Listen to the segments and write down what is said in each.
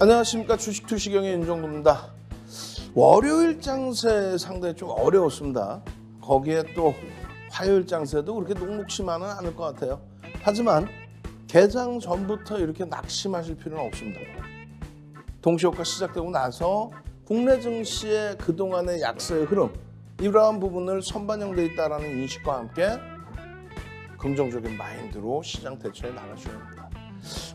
안녕하십니까. 주식투시경의 윤정도입니다. 월요일 장세 상당히 좀 어려웠습니다. 거기에 또 화요일 장세도 그렇게 녹록치만은 않을 것 같아요. 하지만 개장 전부터 이렇게 낙심하실 필요는 없습니다. 동시효과 시작되고 나서 국내 증시의 그동안의 약세의 흐름, 이러한 부분을 선반영되어 있다는 인식과 함께 긍정적인 마인드로 시장 대처에 나가셔야 합니다.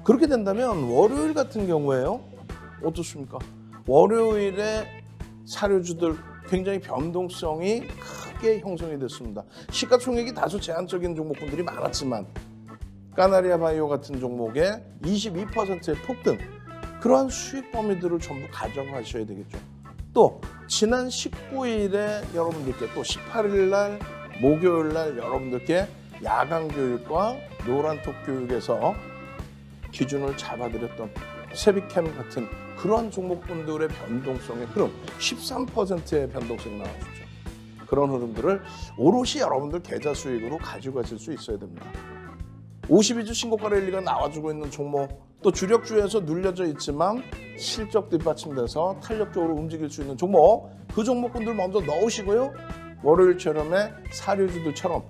그렇게 된다면 월요일 같은 경우에요, 어떻습니까? 월요일에 사료주들 굉장히 변동성이 크게 형성이 됐습니다. 시가총액이 다소 제한적인 종목군들이 많았지만 까나리아 바이오 같은 종목에 22%의 폭등, 그러한 수익 범위들을 전부 가져가셔야 되겠죠. 또 지난 19일에 여러분들께, 또 18일 날 목요일 날 여러분들께 야간 교육과 노란톡 교육에서 기준을 잡아드렸던 세비캠 같은 그런 종목군들의 변동성의 흐름, 13%의 변동성이 나와주죠. 그런 흐름들을 오롯이 여러분들 계좌 수익으로 가지고 가실 수 있어야 됩니다. 52주 신고가 랠리가 나와주고 있는 종목, 또 주력주에서 눌려져 있지만 실적 뒷받침돼서 탄력적으로 움직일 수 있는 종목, 그 종목군들 먼저 넣으시고요. 월요일처럼의 사료주들처럼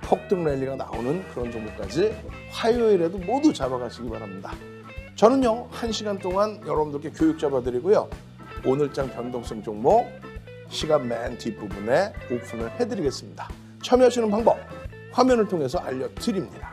폭등 랠리가 나오는 그런 종목까지 화요일에도 모두 잡아가시기 바랍니다. 저는요, 1시간 동안 여러분들께 교육 잡아드리고요. 오늘장 변동성 종목 시간 맨 뒷부분에 오픈을 해드리겠습니다. 참여하시는 방법 화면을 통해서 알려드립니다.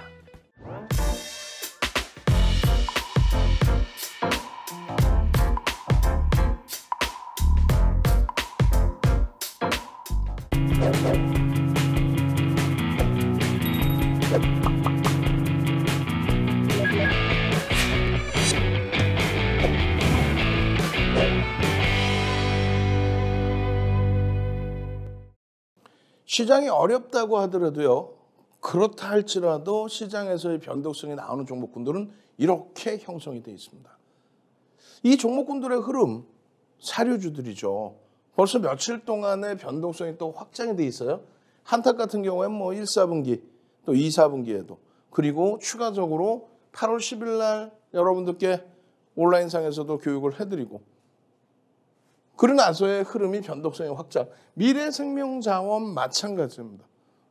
시장이 어렵다고 하더라도요, 그렇다 할지라도 시장에서의 변동성이 나오는 종목군들은 이렇게 형성이 되어 있습니다. 이 종목군들의 흐름, 사료주들이죠. 벌써 며칠 동안의 변동성이 또 확장이 되어 있어요. 한탁 같은 경우에는 뭐 1, 4분기, 또 2, 4분기에도, 그리고 추가적으로 8월 10일 날 여러분들께 온라인상에서도 교육을 해드리고, 그러나서의 흐름이 변동성의 확장, 미래생명자원 마찬가지입니다.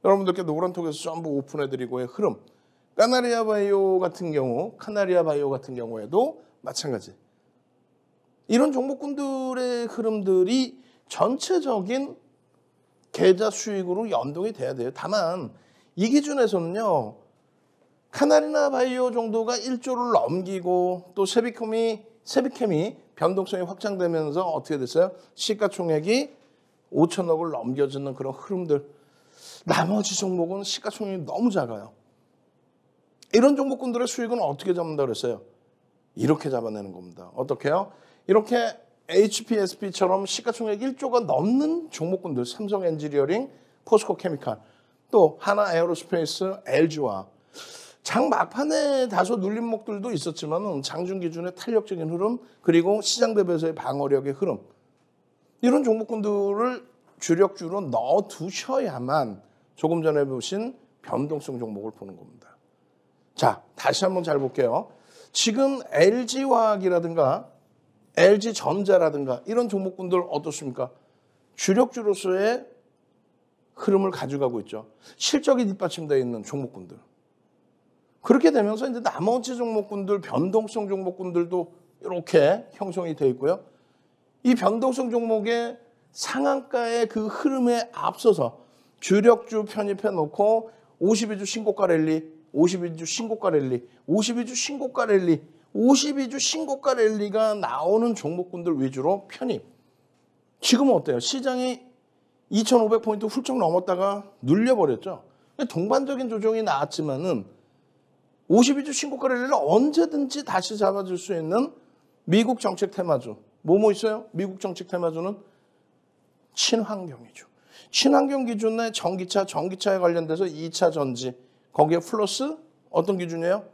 여러분들께 노란톡에서 전부 오픈해드리고의 흐름, 까나리아 바이오 같은 경우에도 마찬가지. 이런 종목군들의 흐름들이 전체적인 계좌 수익으로 연동이 돼야 돼요. 다만 이 기준에서는요, 까나리아 바이오 정도가 1조를 넘기고 또 세비캠이 변동성이 확장되면서 어떻게 됐어요? 시가총액이 5천억을 넘겨주는 그런 흐름들. 나머지 종목은 시가총액이 너무 작아요. 이런 종목군들의 수익은 어떻게 잡는다 그랬어요? 이렇게 잡아내는 겁니다. 어떻게요? 이렇게 HPSP처럼 시가총액 1조가 넘는 종목군들, 삼성 엔지니어링, 포스코 케미칼, 또 하나 에어로스페이스, LG와 장 막판에 다소 눌림목들도 있었지만 장중 기준의 탄력적인 흐름, 그리고 시장 대비해서의 방어력의 흐름, 이런 종목군들을 주력주로 넣어두셔야만 조금 전에 보신 변동성 종목을 보는 겁니다. 자, 다시 한번 잘 볼게요. 지금 LG화학이라든가 LG전자라든가 이런 종목군들 어떻습니까? 주력주로서의 흐름을 가져가고 있죠. 실적이 뒷받침되어 있는 종목군들. 그렇게 되면서 이제 나머지 종목군들, 변동성 종목군들도 이렇게 형성이 되어 있고요. 이 변동성 종목의 상한가의 그 흐름에 앞서서 주력주 편입해 놓고 52주 신고가 랠리, 52주 신고가 랠리, 52주 신고가 랠리, 52주 신고가 랠리가 나오는 종목군들 위주로 편입. 지금은 어때요? 시장이 2,500포인트 훌쩍 넘었다가 눌려버렸죠. 동반적인 조정이 나왔지만은 52주 신고가 랠리를 언제든지 다시 잡아줄 수 있는 미국 정책 테마주. 뭐 있어요? 미국 정책 테마주는 친환경이죠. 친환경 기준의 전기차에 관련돼서 2차 전지, 거기에 플러스 어떤 기준이에요?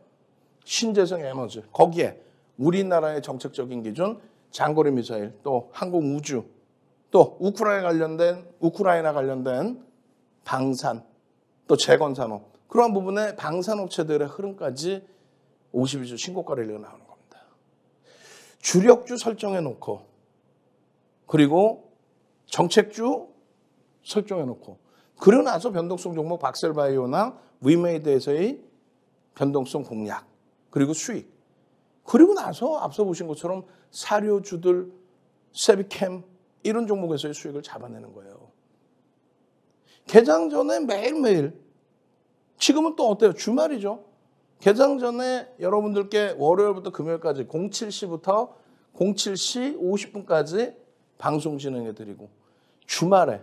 신재생 에너지. 거기에 우리나라의 정책적인 기준, 장거리 미사일, 또 항공 우주, 또 우크라이나 관련된 방산, 또 재건산업, 그러한 부분에 방산업체들의 흐름까지 52주 신고가 랠리가 나오는 겁니다. 주력주 설정해 놓고 그리고 정책주 설정해 놓고 그러고 나서 변동성 종목 박셀바이오나 위메이드에서의 변동성 공략 그리고 수익 그리고 나서 앞서 보신 것처럼 사료주들 세비캠 이런 종목에서의 수익을 잡아내는 거예요. 개장 전에 매일매일 지금은 또 어때요? 주말이죠. 개장 전에 여러분들께 월요일부터 금요일까지 07시부터 07시 50분까지 방송 진행해드리고 주말에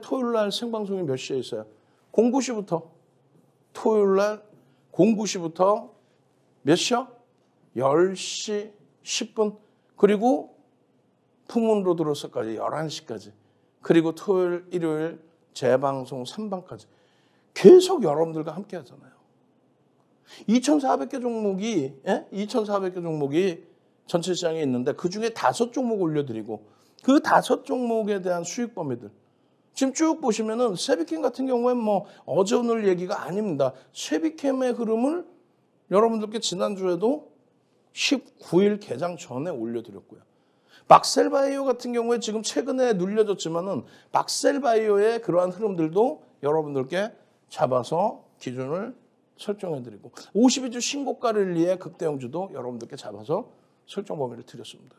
토요일날 생방송이 몇 시에 있어요? 09시부터 토요일날 09시부터 몇 시요? 10시 10분 그리고 풍문으로 들어서까지 11시까지 그리고 토요일 일요일 재방송 3방까지 계속 여러분들과 함께 하잖아요. 2,400개 종목이 2,400개 종목이 전체 시장에 있는데 그중에 5종목 올려드리고 그 5종목에 대한 수익 범위들 지금 쭉 보시면은 세비캠 같은 경우엔 뭐 어제 오늘 얘기가 아닙니다. 세비캠의 흐름을 여러분들께 지난주에도 19일 개장 전에 올려드렸고요. 박셀바이오 같은 경우에 지금 최근에 눌려졌지만은 박셀바이오의 그러한 흐름들도 여러분들께 잡아서 기준을 설정해드리고 52주 신고가 랠리의 극대형주도 여러분들께 잡아서 설정 범위를 드렸습니다.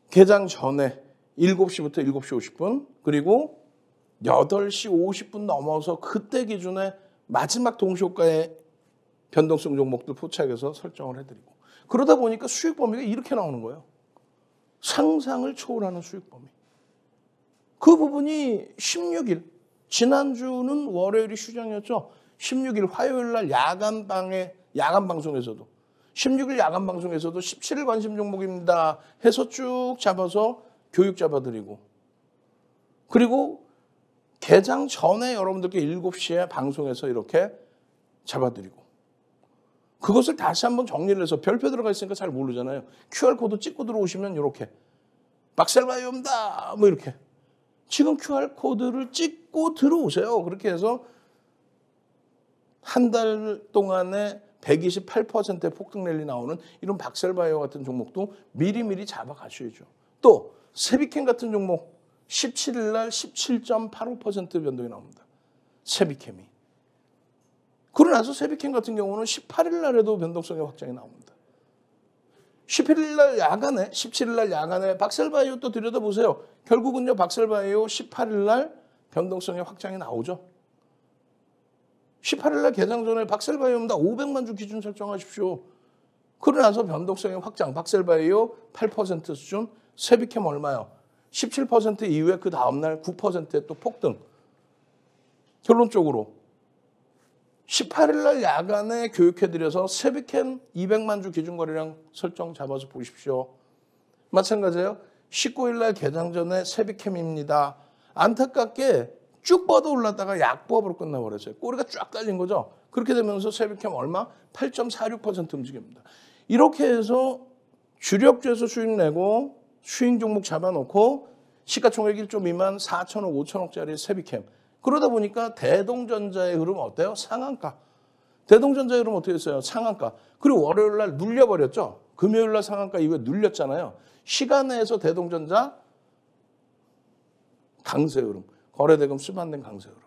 개장 전에 7시부터 7시 50분 그리고 8시 50분 넘어서 그때 기준에 마지막 동시효과의 변동성 종목들 포착해서 설정을 해드리고 그러다 보니까 수익 범위가 이렇게 나오는 거예요. 상상을 초월하는 수익 범위. 그 부분이 16일 지난주는 월요일이 휴장이었죠. 16일 화요일 날 야간 방송에서도 16일 야간 방송에서도 17일 관심 종목입니다 해서 쭉 잡아서 교육 잡아드리고 그리고 개장 전에 여러분들께 7시에 방송에서 이렇게 잡아드리고 그것을 다시 한번 정리를 해서 별표 들어가 있으니까 잘 모르잖아요. QR코드 찍고 들어오시면 이렇게 박셀바이오입니다 뭐 이렇게 지금 QR코드를 찍고 들어오세요. 그렇게 해서 한 달 동안에 128%의 폭등 랠리 나오는 이런 박셀바이오 같은 종목도 미리미리 잡아가셔야죠. 또 세비캠 같은 종목 17일 날 17.85% 변동이 나옵니다. 세비캠이. 그러고 나서 세비캠 같은 경우는 18일 날에도 변동성의 확장이 나옵니다. 17일 날 야간에 박셀바이오 또 들여다보세요. 결국은요 박셀바이오 18일 날 변동성의 확장이 나오죠. 18일 날 개장 전에 박셀바이오입니다. 500만 주 기준 설정하십시오. 그러고 나서 변동성의 확장 박셀바이오 8% 수준 세비캠 얼마요? 17% 이후에 그 다음날 9%의 또 폭등. 결론적으로 18일 날 야간에 교육해드려서 세비캠 200만 주 기준 거래량 설정 잡아서 보십시오. 마찬가지예요. 19일 날 개장 전에 세비캠입니다. 안타깝게 쭉 뻗어 올랐다가 약보합으로 끝나버렸어요. 꼬리가 쫙 달린 거죠. 그렇게 되면서 세비캠 얼마? 8.46% 움직입니다. 이렇게 해서 주력주에서 수익 내고 수익 종목 잡아놓고 시가총액 1조 미만 4천억, 5천억짜리 세비캠. 그러다 보니까 대동전자의 흐름 어때요? 상한가. 대동전자의 흐름 어떻게 했어요? 상한가. 그리고 월요일 날 눌려버렸죠. 금요일 날 상한가 이후에 눌렸잖아요. 시간내에서 대동전자 강세 흐름. 거래대금 수반된 강세 흐름.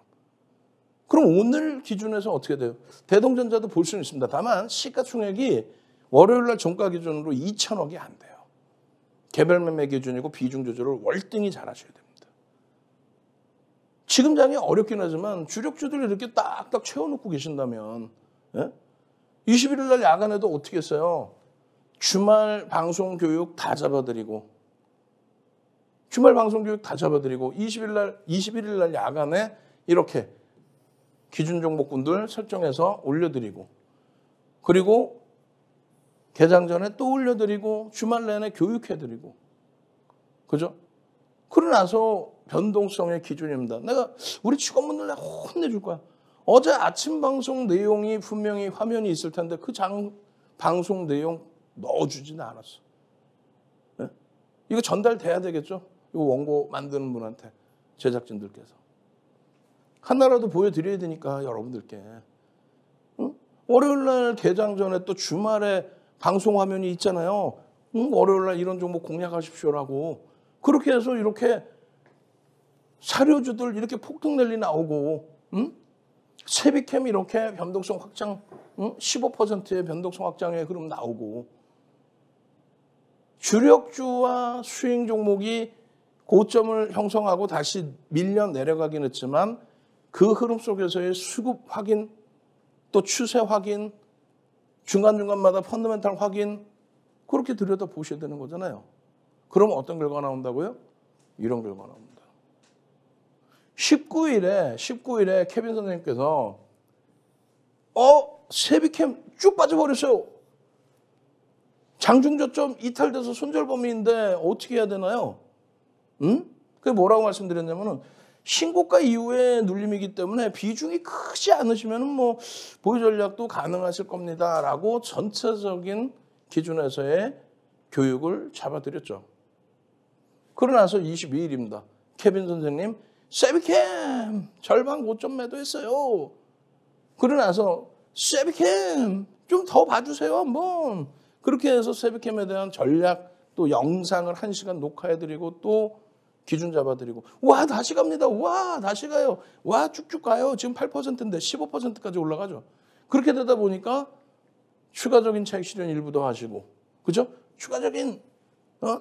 그럼 오늘 기준에서 어떻게 돼요? 대동전자도 볼 수는 있습니다. 다만 시가총액이 월요일 날 종가 기준으로 2천억이 안 돼요. 개별 매매 기준이고 비중 조절을 월등히 잘 하셔야 됩니다. 지금 장이 어렵긴 하지만 주력주들을 이렇게 딱딱 채워놓고 계신다면 21일 날 야간에도 어떻게 했어요? 주말 방송 교육 다 잡아드리고 21일 날 야간에 이렇게 기준 종목군들 설정해서 올려드리고 그리고 개장 전에 또 올려드리고 주말 내내 교육해드리고 그죠? 그러고 나서 변동성의 기준입니다. 내가 우리 직원분들 내가 혼내줄 거야. 어제 아침 방송 내용이 분명히 화면이 있을 텐데 그 방송 내용 넣어주지는 않았어. 네? 이거 전달돼야 되겠죠? 이거 원고 만드는 분한테 제작진들께서 하나라도 보여드려야 되니까 여러분들께. 응? 월요일 날 개장 전에 또 주말에 방송 화면이 있잖아요. 월요일날 이런 종목 공략하십시오라고. 그렇게 해서 이렇게 사료주들 이렇게 폭등랠리 나오고, 세비캠 이렇게 변동성 확장, 15%의 변동성 확장에 그럼 나오고, 주력주와 수익 종목이 고점을 형성하고 다시 밀려 내려가긴 했지만 그 흐름 속에서의 수급 확인, 또 추세 확인, 중간중간마다 펀더멘탈 확인, 그렇게 들여다보셔야 되는 거잖아요. 그럼 어떤 결과가 나온다고요? 이런 결과가 나옵니다. 19일에 케빈 선생님께서 세비캠 쭉 빠져버렸어요. 장중저점 이탈돼서 손절범위인데 어떻게 해야 되나요? 그게 뭐라고 말씀드렸냐면은 신고가 이후에 눌림이기 때문에 비중이 크지 않으시면 뭐 보유 전략도 가능하실 겁니다라고 전체적인 기준에서의 교육을 잡아드렸죠. 그러고 나서 22일입니다. 케빈 선생님 세비캠 절반 고점 매도했어요. 그러고 나서 세비캠 좀 더 봐주세요 한번. 그렇게 해서 세비캠에 대한 전략 또 영상을 1시간 녹화해드리고 또 기준 잡아드리고 와 다시 갑니다. 와 다시 가요. 와 쭉쭉 가요. 지금 8%인데 15%까지 올라가죠. 그렇게 되다 보니까 추가적인 차익 실현 일부도 하시고 그죠? 추가적인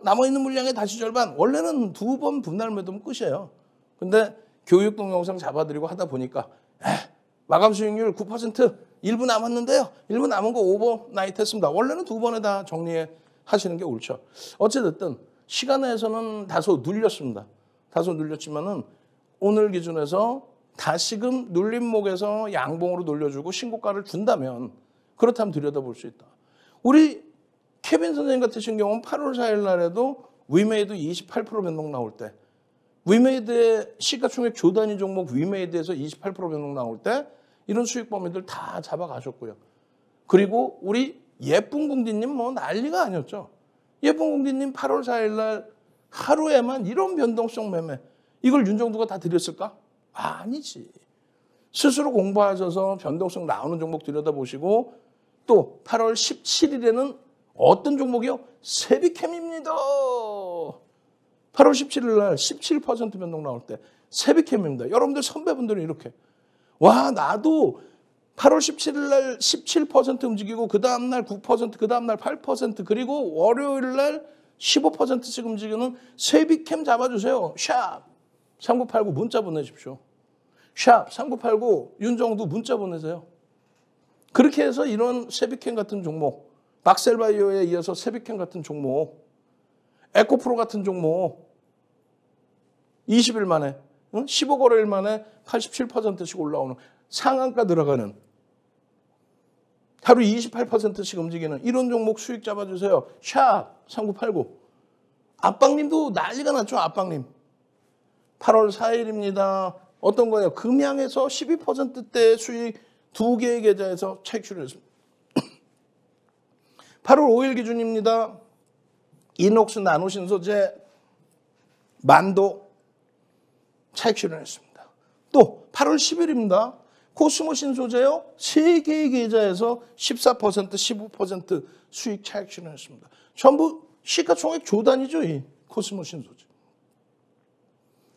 남아있는 물량의 다시 절반. 원래는 2번 분할 매도면 끝이에요. 근데 교육 동영상 잡아드리고 하다 보니까 마감 수익률 9% 일부 남았는데요. 일부 남은 거 오버나이트 했습니다. 원래는 2번에 다 정리해 하시는 게 옳죠. 어찌됐든 시간에서는 다소 눌렸습니다. 다소 눌렸지만은 오늘 기준에서 다시금 눌림목에서 양봉으로 놀려주고 신고가를 준다면 그렇다면 들여다볼 수 있다. 우리 케빈 선생님 같으신 경우는 8월 4일 날에도 위메이드 28% 변동 나올 때 위메이드의 시가총액 조단위 종목 위메이드에서 28% 변동 나올 때 이런 수익 범위들 다 잡아가셨고요. 그리고 우리 예쁜 공디님 뭐 난리가 아니었죠. 예쁜 공디님 8월 4일 날 하루에만 이런 변동성 매매 이걸 윤정두가 다 드렸을까? 아니지. 스스로 공부하셔서 변동성 나오는 종목 들여다보시고 또 8월 17일에는 어떤 종목이요? 세비캠입니다. 8월 17일 날 17% 변동 나올 때 세비캠입니다. 여러분들 선배분들은 이렇게 와 나도 8월 17일 날 17% 움직이고 그 다음날 9% 그 다음날 8% 그리고 월요일 날 15%씩 움직이는 세비캠 잡아주세요. 샵 3989 문자 보내십시오. 샵 3989 윤정두 문자 보내세요. 그렇게 해서 이런 세비캠 같은 종목 박셀바이오에 이어서 세비캠 같은 종목 에코프로 같은 종목 20일 만에 15거래일 만에 87%씩 올라오는 상한가 들어가는 하루 28%씩 움직이는 이런 종목 수익 잡아주세요. 샵 3989 압박님도 난리가 났죠. 압박님 8월 4일입니다. 어떤 거예요? 금양에서 12%대 수익 2개의 계좌에서 차익 실현했습니다. 8월 5일 기준입니다. 이녹스 나노신소재 만도 차익 실현했습니다. 또 8월 10일입니다. 코스모 신소재요. 3개의 계좌에서 14%, 15% 수익 차익 실현했습니다. 전부 시가총액 조단이죠. 이 코스모 신소재.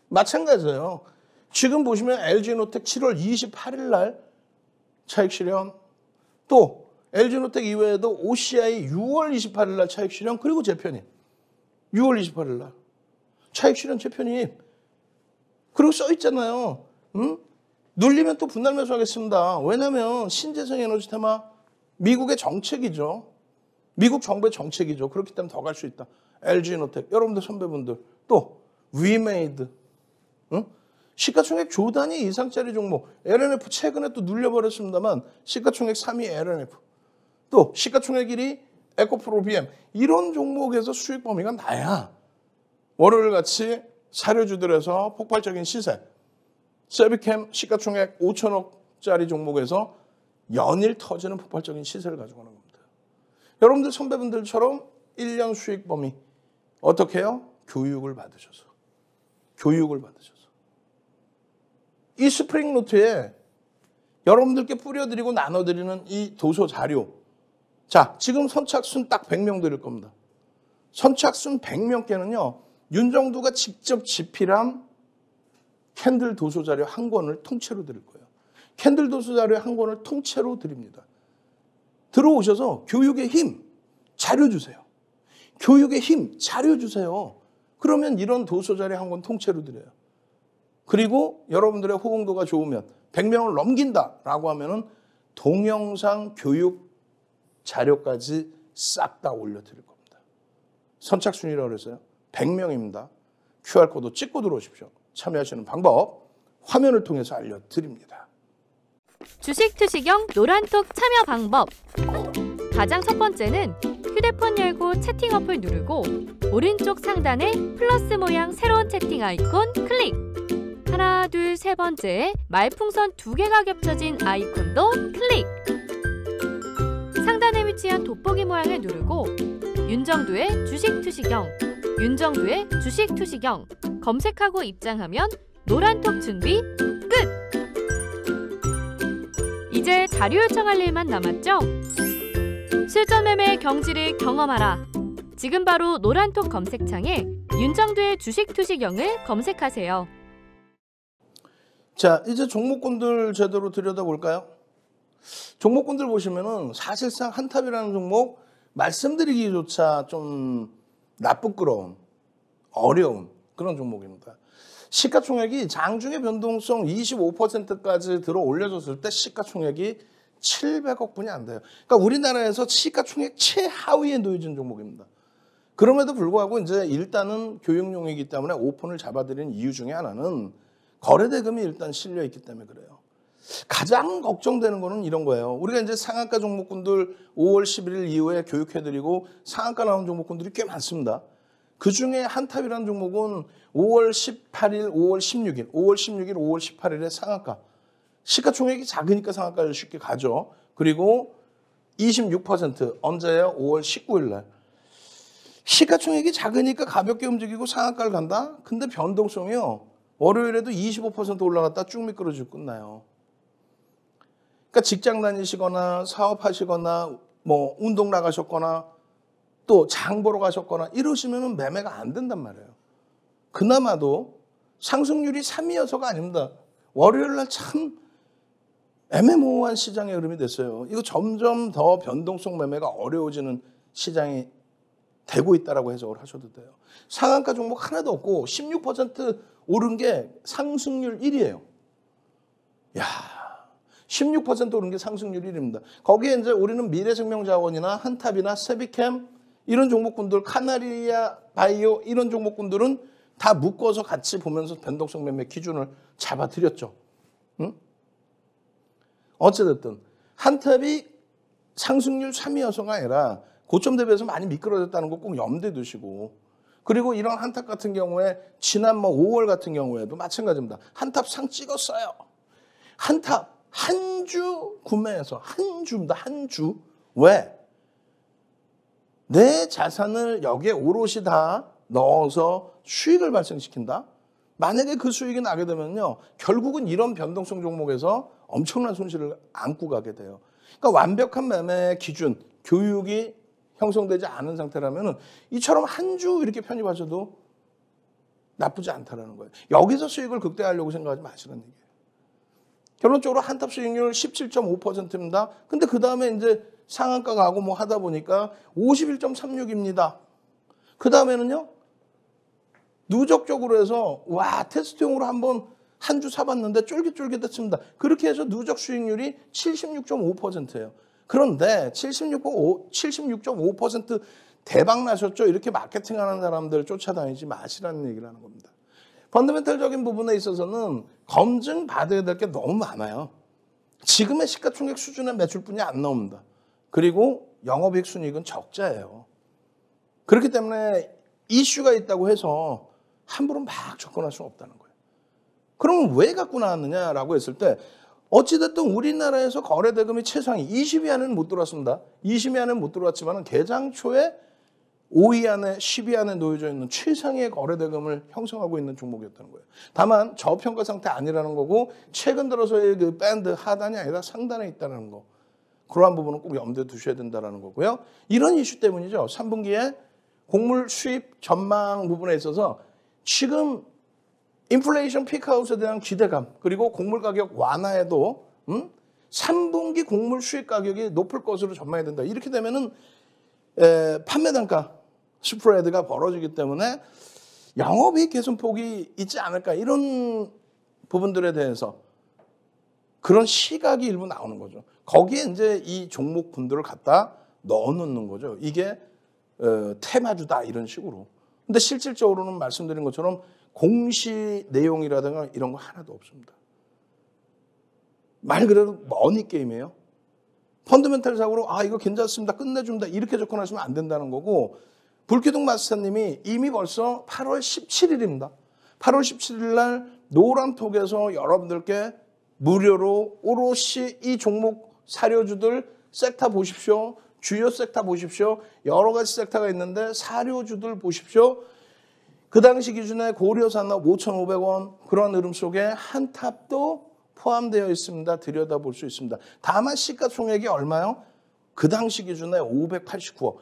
마찬가지예요. 지금 보시면 LG노텍 7월 28일 날 차익 실현 또 LG노텍 이외에도 OCI 6월 28일 날 차익 실현 그리고 재편입 6월 28일 날 차익 실현 재편입 그리고 써 있잖아요. 눌리면 또 분할 매수하겠습니다. 왜냐하면 신재생 에너지 테마 미국의 정책이죠. 미국 정부의 정책이죠. 그렇기 때문에 더 갈 수 있다. LG노텍 여러분들 선배분들 또 위메이드 시가총액 조단위 이상짜리 종목 LNF 최근에 또 눌려버렸습니다만 시가총액 3위 LNF 또 시가총액 1위 에코프로 BM 이런 종목에서 수익 범위가 나야 월요일같이 사료주들에서 폭발적인 시세 세비캠 시가총액 5천억짜리 종목에서 연일 터지는 폭발적인 시세를 가져가는 겁니다. 여러분들 선배분들처럼 1년 수익 범위 어떻게 해요? 교육을 받으셔서 이 스프링 노트에 여러분들께 뿌려드리고 나눠드리는 이 도서 자료 자, 지금 선착순 딱 100명 드릴 겁니다. 선착순 100명께는요. 윤정두가 직접 집필한 캔들 도서 자료 한 권을 통째로 드릴 거예요. 캔들 도서 자료 한 권을 통째로 드립니다. 들어오셔서 교육의 힘, 자료 주세요. 교육의 힘, 자료 주세요. 그러면 이런 도서 자료 한 권 통째로 드려요. 그리고 여러분들의 호응도가 좋으면 100명을 넘긴다라고 하면은 동영상 교육 자료까지 싹 다 올려드릴 겁니다. 선착순이라고 그랬어요. 100명입니다. QR코드 찍고 들어오십시오. 참여하시는 방법 화면을 통해서 알려드립니다. 주식 투시경 노란톡 참여 방법. 가장 첫 번째는 휴대폰 열고 채팅 어플 누르고 오른쪽 상단에 플러스 모양 새로운 채팅 아이콘 클릭. 하나, 둘, 세 번째 말풍선 2개가 겹쳐진 아이콘도 클릭. 상단에 위치한 돋보기 모양을 누르고 윤정두의 주식 투시경, 윤정두의 주식 투시경 검색하고 입장하면 노란톡 준비 끝! 이제 자료 요청할 일만 남았죠? 실전 매매의 경지를 경험하라. 지금 바로 노란톡 검색창에 윤정두의 주식 투시경을 검색하세요. 자, 이제 종목군들 제대로 들여다볼까요? 종목군들 보시면은 사실상 한탑이라는 종목 말씀드리기조차 좀 나쁘끄러운, 어려운 그런 종목입니다. 시가총액이 장중의 변동성 25%까지 들어 올려줬을 때 시가총액이 700억 분이 안 돼요. 그러니까 우리나라에서 시가총액 최하위에 놓여진 종목입니다. 그럼에도 불구하고 이제 일단은 교육용이기 때문에 오픈을 잡아드린 이유 중에 하나는 거래대금이 일단 실려 있기 때문에 그래요. 가장 걱정되는 거는 이런 거예요. 우리가 이제 상한가 종목군들 5월 11일 이후에 교육해드리고 상한가 나온 종목군들이 꽤 많습니다. 그중에 한탑이라는 종목은 5월 18일, 5월 16일, 5월 16일, 5월 18일에 상한가. 시가총액이 작으니까 상한가를 쉽게 가죠. 그리고 26% 언제예요? 5월 19일 날. 시가총액이 작으니까 가볍게 움직이고 상한가를 간다? 근데 변동성이요. 월요일에도 25% 올라갔다 쭉 미끄러지고 끝나요. 그러니까 직장 다니시거나 사업하시거나 뭐 운동 나가셨거나 또 장 보러 가셨거나 이러시면 매매가 안 된단 말이에요. 그나마도 상승률이 3위여서가 아닙니다. 월요일 날 참 애매모호한 시장의 흐름이 됐어요. 이거 점점 더 변동성 매매가 어려워지는 시장이 되고 있다라고 해석을 하셔도 돼요. 상한가 종목 하나도 없고 16% 오른 게 상승률 1위예요. 야, 16% 오른 게 상승률 1위입니다. 거기에 이제 우리는 미래생명자원이나 한탑이나 세비캠 이런 종목군들, 카나리아 바이오 이런 종목군들은 다 묶어서 같이 보면서 변동성 매매 기준을 잡아드렸죠. 응? 어찌됐든 한탑이 상승률 3위여서가 아니라 고점 대비해서 많이 미끄러졌다는 거 꼭 염두에 두시고, 그리고 이런 한탑 같은 경우에 지난 5월 같은 경우에도 마찬가지입니다. 한탑 상 찍었어요. 한탑 한 주 구매해서 한 주입니다. 한 주. 왜? 내 자산을 여기에 오롯이 다 넣어서 수익을 발생시킨다? 만약에 그 수익이 나게 되면요, 결국은 이런 변동성 종목에서 엄청난 손실을 안고 가게 돼요. 그러니까 완벽한 매매 기준, 교육이 형성되지 않은 상태라면 이처럼 한 주 이렇게 편입하셔도 나쁘지 않다는 거예요. 여기서 수익을 극대화하려고 생각하지 마시라는 얘기예요. 결론적으로 한탑 수익률 17.5%입니다. 근데 그 다음에 이제 상한가 가고 뭐 하다 보니까 51.36입니다. 그 다음에는요, 누적적으로 해서 와, 테스트용으로 한번 한 주 사봤는데 쫄깃쫄깃했습니다. 그렇게 해서 누적 수익률이 76.5%예요. 그런데 76.5% 대박 나셨죠? 이렇게 마케팅하는 사람들 쫓아다니지 마시라는 얘기를 하는 겁니다. 펀더멘털적인 부분에 있어서는 검증받아야 될 게 너무 많아요. 지금의 시가총액 수준의 매출뿐이 안 나옵니다. 그리고 영업이익 순이익은 적자예요. 그렇기 때문에 이슈가 있다고 해서 함부로 막 접근할 수는 없다는 거예요. 그러면 왜 갖고 나왔느냐라고 했을 때 어찌됐든 우리나라에서 거래대금이 최상위 20위 안에는 못 들어왔습니다. 20위 안에는 못 들어왔지만 개장 초에 5위 안에 10위 안에 놓여져 있는 최상위의 거래대금을 형성하고 있는 종목이었다는 거예요. 다만 저평가 상태 아니라는 거고 최근 들어서의 그 밴드 하단이 아니라 상단에 있다는 거. 그러한 부분은 꼭 염두에 두셔야 된다는 거고요. 이런 이슈 때문이죠. 3분기에 곡물 수입 전망 부분에 있어서 지금 인플레이션 피크아웃에 대한 기대감 그리고 곡물 가격 완화에도 3분기 곡물 수입 가격이 높을 것으로 전망이 된다. 이렇게 되면은 판매 단가 스프레드가 벌어지기 때문에 영업이익 개선폭이 있지 않을까 이런 부분들에 대해서 그런 시각이 일부 나오는 거죠. 거기에 이제 이 종목 분들을 갖다 넣어놓는 거죠. 이게 테마주다 이런 식으로. 근데 실질적으로는 말씀드린 것처럼 공시 내용이라든가 이런 거 하나도 없습니다. 말 그대로 머니 게임이에요. 펀더멘탈적으로 이거 괜찮습니다. 끝내줍니다. 이렇게 접근하시면 안 된다는 거고 불기둥 마스터님이 이미 벌써 8월 17일입니다. 8월 17일 날 노란톡에서 여러분들께 무료로 오롯이 이 종목 사료주들 섹터 보십시오. 주요 섹터 보십시오. 여러 가지 섹터가 있는데 사료주들 보십시오. 그 당시 기준에 고려산업 5,500원 그런 흐름 속에 한탑도 포함되어 있습니다. 들여다볼 수 있습니다. 다만 시가총액이 얼마요? 그 당시 기준에 589억.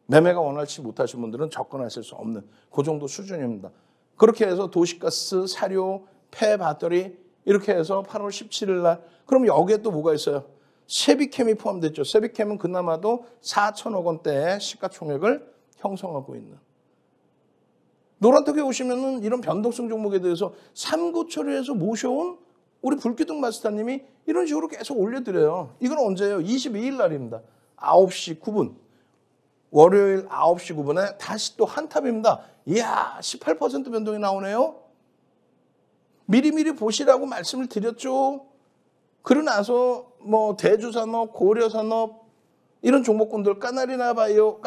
매매가 원활치 못하신 분들은 접근하실 수 없는 그 정도 수준입니다. 그렇게 해서 도시가스, 사료, 폐배터리 이렇게 해서 8월 17일 날 그럼 여기에 또 뭐가 있어요? 세비캠이 포함됐죠. 세비캠은 그나마도 4천억 원대의 시가총액을 형성하고 있는. 노란톡에 오시면은 이런 변동성 종목에 대해서 삼고 처리해서 모셔온 우리 불기둥 마스터님이 이런 식으로 계속 올려드려요. 이건 언제예요? 22일 날입니다. 9시 9분. 월요일 9시 9분에 다시 또 한탑입니다. 이야, 18% 변동이 나오네요. 미리미리 보시라고 말씀을 드렸죠. 그러고 나서 뭐 대주산업, 고려산업 이런 종목군들 까나리아 바이오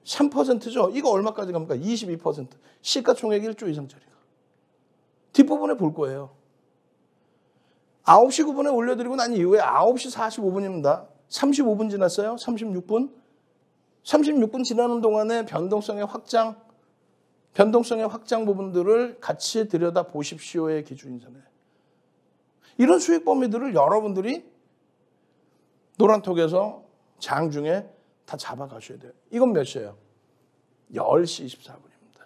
3%죠. 이거 얼마까지 갑니까? 22%. 시가총액 1조 이상짜리가. 뒷부분에 볼 거예요. 9시 9분에 올려드리고 난 이후에 9시 45분입니다. 35분 지났어요? 36분? 36분 지나는 동안에 변동성의 확장 부분들을 같이 들여다 보십시오의 기준이잖아요. 이런 수익 범위들을 여러분들이 노란톡에서 장중에 다 잡아가셔야 돼요. 이건 몇 시예요? 10시 24분입니다.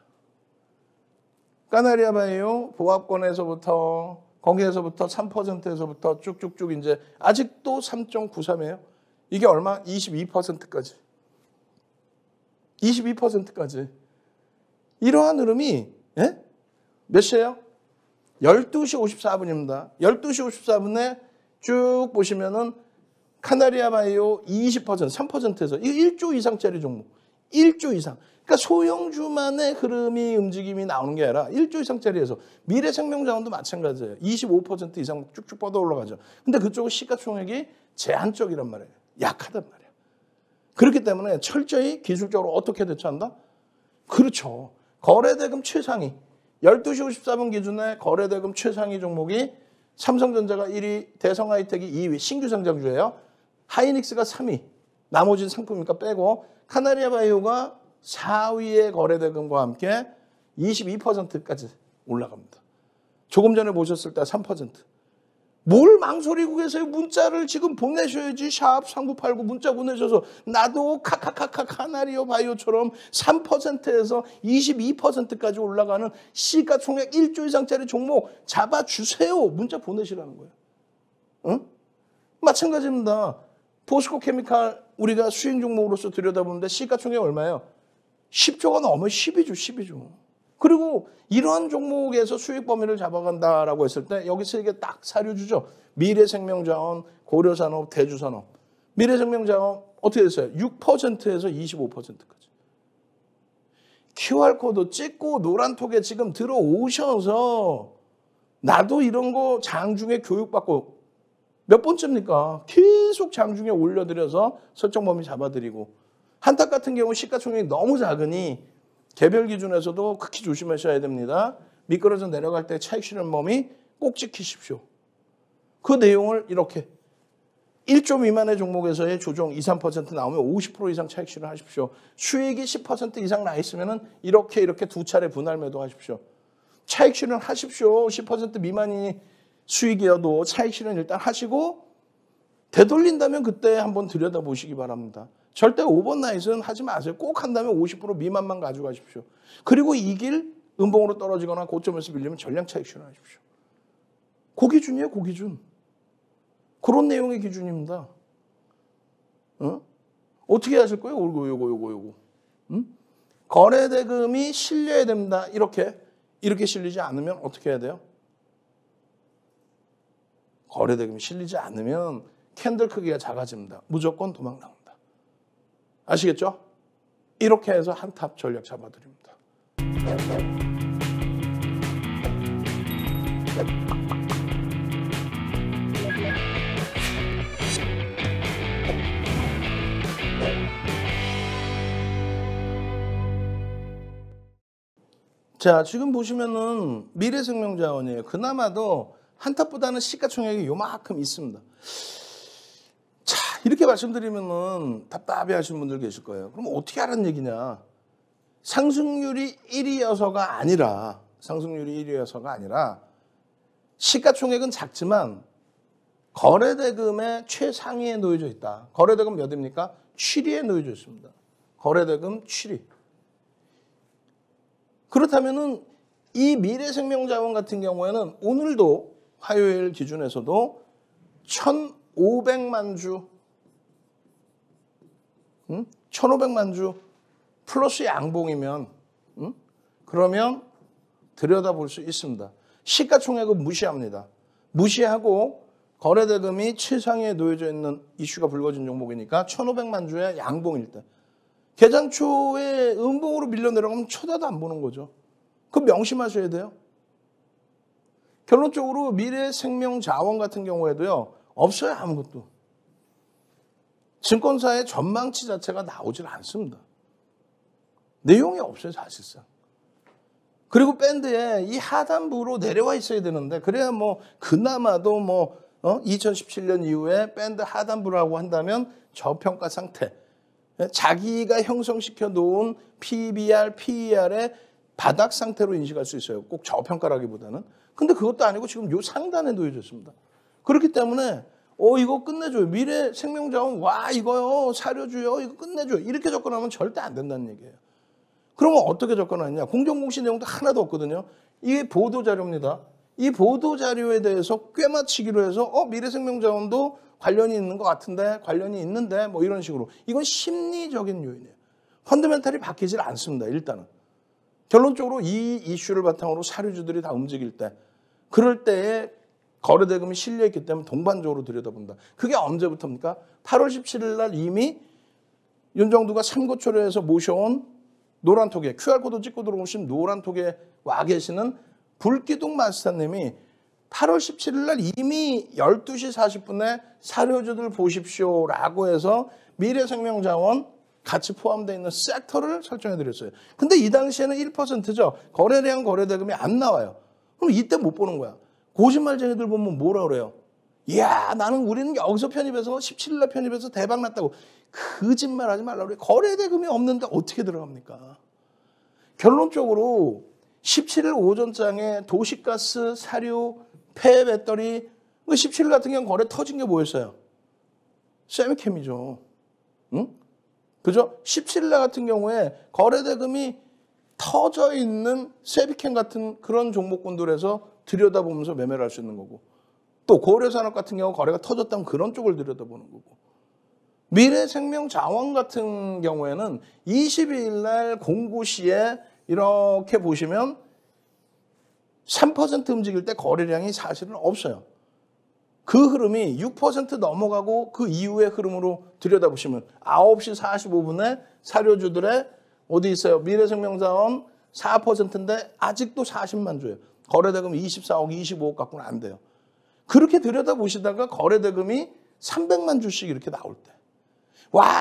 까나리아 바이오 보합권에서부터 거기에서부터 3%에서부터 쭉쭉쭉 이제 아직도 3.93이에요. 이게 얼마? 22%까지. 22%까지. 이러한 흐름이 몇 시예요? 12시 54분입니다. 12시 54분에 쭉 보시면은 카나리아 바이오 20%, 3%에서 이거 1조 이상짜리 종목. 1조 이상. 그러니까 소형주만의 흐름이 움직임이 나오는 게 아니라 1조 이상짜리에서 미래생명자원도 마찬가지예요. 25% 이상 쭉쭉 뻗어 올라가죠. 근데 그쪽은 시가총액이 제한적이란 말이에요. 약하단 말이에요. 그렇기 때문에 철저히 기술적으로 어떻게 대처한다? 그렇죠. 거래대금 최상위. 12시 54분 기준에 거래대금 최상위 종목이 삼성전자가 1위, 대성하이텍이 2위, 신규 상장주예요. 하이닉스가 3위, 나머지는 상품이니까 빼고 카나리아 바이오가 4위의 거래대금과 함께 22%까지 올라갑니다. 조금 전에 보셨을 때 3%. 뭘 망설이고 계세요? 문자를 지금 보내셔야지. 샵 3989 문자 보내셔서 나도 카나리아 바이오처럼 3%에서 22%까지 올라가는 시가총액 1조 이상짜리 종목 잡아주세요. 문자 보내시라는 거예요. 응? 마찬가지입니다. 포스코 케미칼 우리가 수익 종목으로서 들여다보는데 시가총액 얼마예요? 10조가 넘어요. 12조. 그리고 이러한 종목에서 수익 범위를 잡아간다라고 했을 때 여기서 이게 딱 사료주죠. 미래생명자원, 고려산업, 대주산업. 미래생명자원 어떻게 됐어요? 6%에서 25%까지. QR코드 찍고 노란톡에 지금 들어오셔서 나도 이런 거 장중에 교육받고 몇 번째입니까? 계속 장중에 올려드려서 설정 범위 잡아드리고 한탁 같은 경우 시가총액이 너무 작으니 개별 기준에서도 극히 조심하셔야 됩니다. 미끄러져 내려갈 때 차익 실현 범위 꼭 지키십시오. 그 내용을 이렇게 1조 미만의 종목에서의 조정 2, 3% 나오면 50% 이상 차익 실현하십시오. 수익이 10% 이상 나 있으면 이렇게 두 차례 분할 매도하십시오. 차익 실현하십시오. 10% 미만이 수익이어도 차익 실현 일단 하시고 되돌린다면 그때 한번 들여다보시기 바랍니다. 절대 오버나잇은 하지 마세요. 꼭 한다면 50% 미만만 가져가십시오. 그리고 이 길 음봉으로 떨어지거나 고점에서 밀리면 전량 차익 실현하십시오. 그 기준이에요, 그 기준. 그런 내용의 기준입니다. 어떻게 하실 거예요? 요거. 거래대금이 실려야 됩니다. 이렇게 실리지 않으면 어떻게 해야 돼요? 거래대금이 실리지 않으면 캔들 크기가 작아집니다. 무조건 도망 나옵니다. 아시겠죠? 이렇게 해서 한탑 전략 잡아드립니다. 자, 지금 보시면은 미래생명자원이에요. 그나마도 한탑보다는 시가총액이 요만큼 있습니다. 자, 이렇게 말씀드리면은 답답해 하시는 분들 계실 거예요. 그럼 어떻게 하라는 얘기냐? 상승률이 1위여서가 아니라 시가총액은 작지만 거래대금의 최상위에 놓여져 있다. 거래대금 몇 위입니까? 7위에 놓여져 있습니다. 거래대금 7위. 그렇다면은 이 미래생명자원 같은 경우에는 오늘도 화요일 기준에서도 1,500만 주, 1,500만 주 플러스 양봉이면, 그러면 들여다볼 수 있습니다. 시가총액은 무시합니다. 무시하고 거래대금이 최상위에 놓여져 있는 이슈가 불거진 종목이니까 1,500만 주의 양봉일 때. 개장 초에 음봉으로 밀려 내려가면 쳐다도 안 보는 거죠. 그거 명심하셔야 돼요. 결론적으로 미래생명자원 같은 경우에도요. 없어요, 아무것도. 증권사의 전망치 자체가 나오질 않습니다. 내용이 없어요, 사실상. 그리고 밴드에 이 하단부로 내려와 있어야 되는데 그래야 뭐 그나마도 2017년 이후에 밴드 하단부라고 한다면 저평가 상태. 자기가 형성시켜 놓은 PBR, PER의 바닥 상태로 인식할 수 있어요. 꼭 저평가라기보다는. 근데 그것도 아니고 지금 요 상단에 놓여졌습니다. 그렇기 때문에 이거 끝내줘요. 미래생명자원 이거요. 사료주요. 이거 끝내줘요. 이렇게 접근하면 절대 안 된다는 얘기예요. 그러면 어떻게 접근하느냐. 공정공시 내용도 하나도 없거든요. 이게 보도자료입니다. 이 보도자료에 대해서 꿰맞추기로 해서 미래생명자원도 관련이 있는 것 같은데 관련이 있는데 뭐 이런 식으로. 이건 심리적인 요인이에요. 펀더멘탈이 바뀌질 않습니다. 일단은. 결론적으로 이 이슈를 바탕으로 사료주들이 다 움직일 때 그럴 때에 거래대금이 실려있기 때문에 동반적으로 들여다본다. 그게 언제부터입니까? 8월 17일 날 이미 윤정두가 삼고초려해서 모셔온 노란톡에 QR코드 찍고 들어오신 노란톡에 와 계시는 불기둥 마스터님이 8월 17일 날 이미 12시 40분에 사료주들 보십시오라고 해서 미래생명자원 같이 포함되어 있는 섹터를 설정해 드렸어요. 근데 이 당시에는 1%죠. 거래량 거래대금이 안 나와요. 그럼 이때 못 보는 거야. 거짓말쟁이들 보면 뭐라 그래요? 이야, 우리는 여기서 편입해서 17일 날 편입해서 대박 났다고. 거짓말하지 말라고 그래. 거래대금이 없는데 어떻게 들어갑니까? 결론적으로 17일 오전장에 도시가스, 사료, 폐배터리 17일 같은 경우는 거래 터진 게 뭐였어요? 세미캠이죠. 응? 그죠? 17일 날 같은 경우에 거래대금이 터져 있는 세비캠 같은 그런 종목군들에서 들여다보면서 매매를 할 수 있는 거고 또 고려산업 같은 경우 거래가 터졌다면 그런 쪽을 들여다보는 거고 미래생명자원 같은 경우에는 22일 날 공고 시에 이렇게 보시면 3% 움직일 때 거래량이 사실은 없어요. 그 흐름이 6% 넘어가고 그 이후의 흐름으로 들여다보시면 9시 45분에 사료주들의 어디 있어요? 미래생명자원 4%인데 아직도 40만 주예요. 거래대금 24억, 25억 갖고는 안 돼요. 그렇게 들여다보시다가 거래대금이 300만 주씩 이렇게 나올 때.